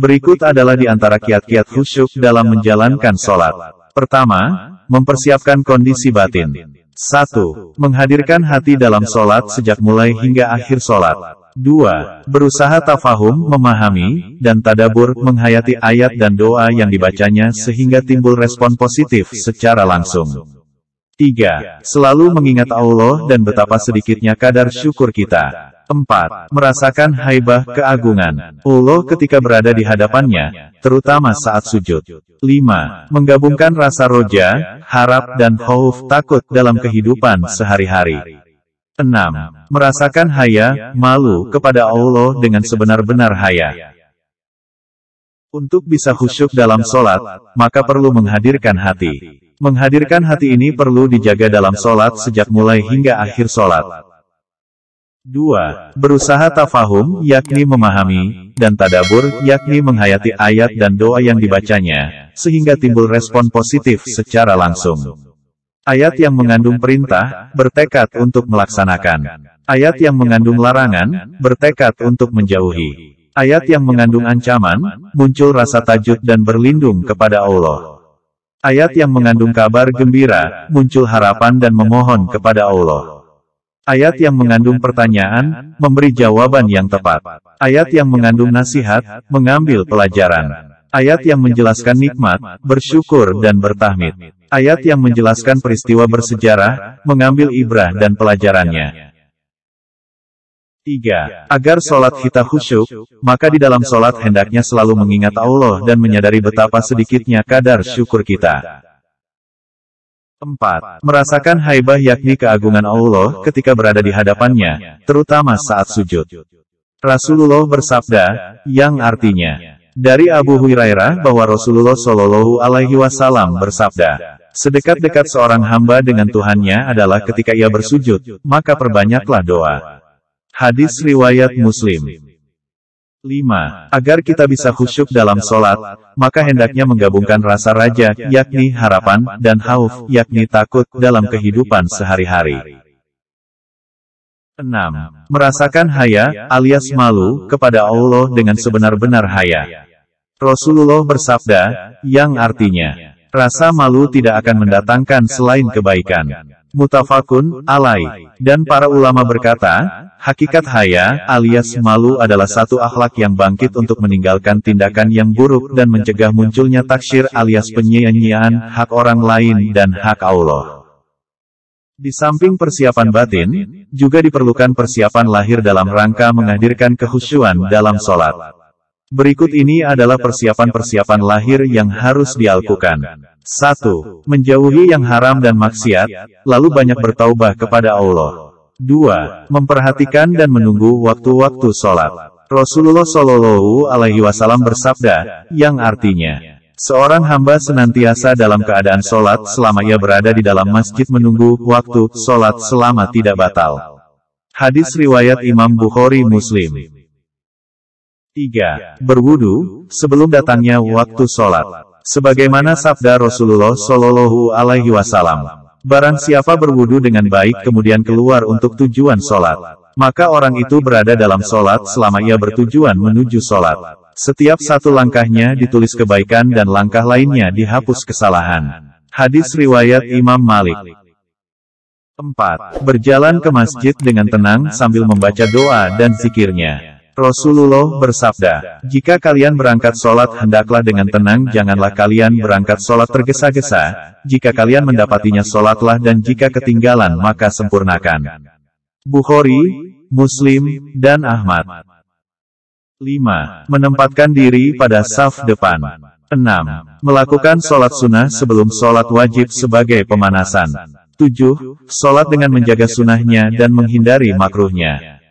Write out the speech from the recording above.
Berikut adalah di antara kiat-kiat khusyuk dalam menjalankan sholat. Pertama, mempersiapkan kondisi batin. 1. Menghadirkan hati dalam sholat sejak mulai hingga akhir sholat. 2. Berusaha tafahum, memahami, dan tadabur, menghayati ayat dan doa yang dibacanya sehingga timbul respon positif secara langsung. 3. Selalu mengingat Allah dan betapa sedikitnya kadar syukur kita. 4. Merasakan haibah, keagungan Allah ketika berada di hadapannya, terutama saat sujud. 5. Menggabungkan rasa roja, harap dan khauf, takut dalam kehidupan sehari-hari. 6. Merasakan haya, malu kepada Allah dengan sebenar-benar haya. Untuk bisa khusyuk dalam sholat, maka perlu menghadirkan hati. Menghadirkan hati ini perlu dijaga dalam sholat sejak mulai hingga akhir sholat. 2. Berusaha tafahum, yakni memahami, dan tadabur, yakni menghayati ayat dan doa yang dibacanya, sehingga timbul respon positif secara langsung. Ayat yang mengandung perintah, bertekad untuk melaksanakan. Ayat yang mengandung larangan, bertekad untuk menjauhi. Ayat yang mengandung ancaman, muncul rasa tajud dan berlindung kepada Allah. Ayat yang mengandung kabar gembira, muncul harapan dan memohon kepada Allah. Ayat yang mengandung pertanyaan, memberi jawaban yang tepat. Ayat yang mengandung nasihat, mengambil pelajaran. Ayat yang menjelaskan nikmat, bersyukur dan bertahmid. Ayat yang menjelaskan peristiwa bersejarah, mengambil ibrah dan pelajarannya. 3. Agar sholat kita khusyuk, maka di dalam sholat hendaknya selalu mengingat Allah dan menyadari betapa sedikitnya kadar syukur kita. 4. Merasakan haibah yakni keagungan Allah ketika berada di hadapannya, terutama saat sujud. Rasulullah bersabda, yang artinya, dari Abu Hurairah bahwa Rasulullah Shallallahu Alaihi Wasallam bersabda, sedekat-dekat seorang hamba dengan Tuhannya adalah ketika ia bersujud, maka perbanyaklah doa. Hadis riwayat Muslim. 5. Agar kita bisa khusyuk dalam sholat, maka hendaknya menggabungkan rasa raja, yakni harapan, dan khauf, yakni takut, dalam kehidupan sehari-hari. 6. Merasakan haya, alias malu, kepada Allah dengan sebenar-benar haya. Rasulullah bersabda, yang artinya, rasa malu tidak akan mendatangkan selain kebaikan. Mutafakun alaih. Dan para ulama berkata, hakikat haya, alias malu adalah satu akhlak yang bangkit untuk meninggalkan tindakan yang buruk dan mencegah munculnya taksyir alias penyia-nyiaan hak orang lain dan hak Allah. Di samping persiapan batin, juga diperlukan persiapan lahir dalam rangka menghadirkan kekhusyuan dalam sholat. Berikut ini adalah persiapan-persiapan lahir yang harus dilakukan. 1. Menjauhi yang haram dan maksiat, lalu banyak bertaubah kepada Allah. 2. Memperhatikan dan menunggu waktu-waktu sholat. Rasulullah Shallallahu Alaihi Wasallam bersabda, yang artinya, seorang hamba senantiasa dalam keadaan sholat selama ia berada di dalam masjid menunggu waktu sholat selama tidak batal. Hadis riwayat Imam Bukhari Muslim. 3. Berwudu, sebelum datangnya waktu sholat. Sebagaimana sabda Rasulullah Shallallahu Alaihi Wasallam, barang siapa berwudu dengan baik kemudian keluar untuk tujuan sholat, maka orang itu berada dalam sholat selama ia bertujuan menuju sholat. Setiap satu langkahnya ditulis kebaikan dan langkah lainnya dihapus kesalahan. Hadis riwayat Imam Malik. 4. Berjalan ke masjid dengan tenang sambil membaca doa dan zikirnya. Rasulullah bersabda, jika kalian berangkat sholat hendaklah dengan tenang, janganlah kalian berangkat sholat tergesa-gesa, jika kalian mendapatinya sholatlah dan jika ketinggalan maka sempurnakan. Bukhari, Muslim, dan Ahmad. 5. Menempatkan diri pada saf depan. 6. Melakukan sholat sunnah sebelum sholat wajib sebagai pemanasan. 7. Sholat dengan menjaga sunnahnya dan menghindari makruhnya.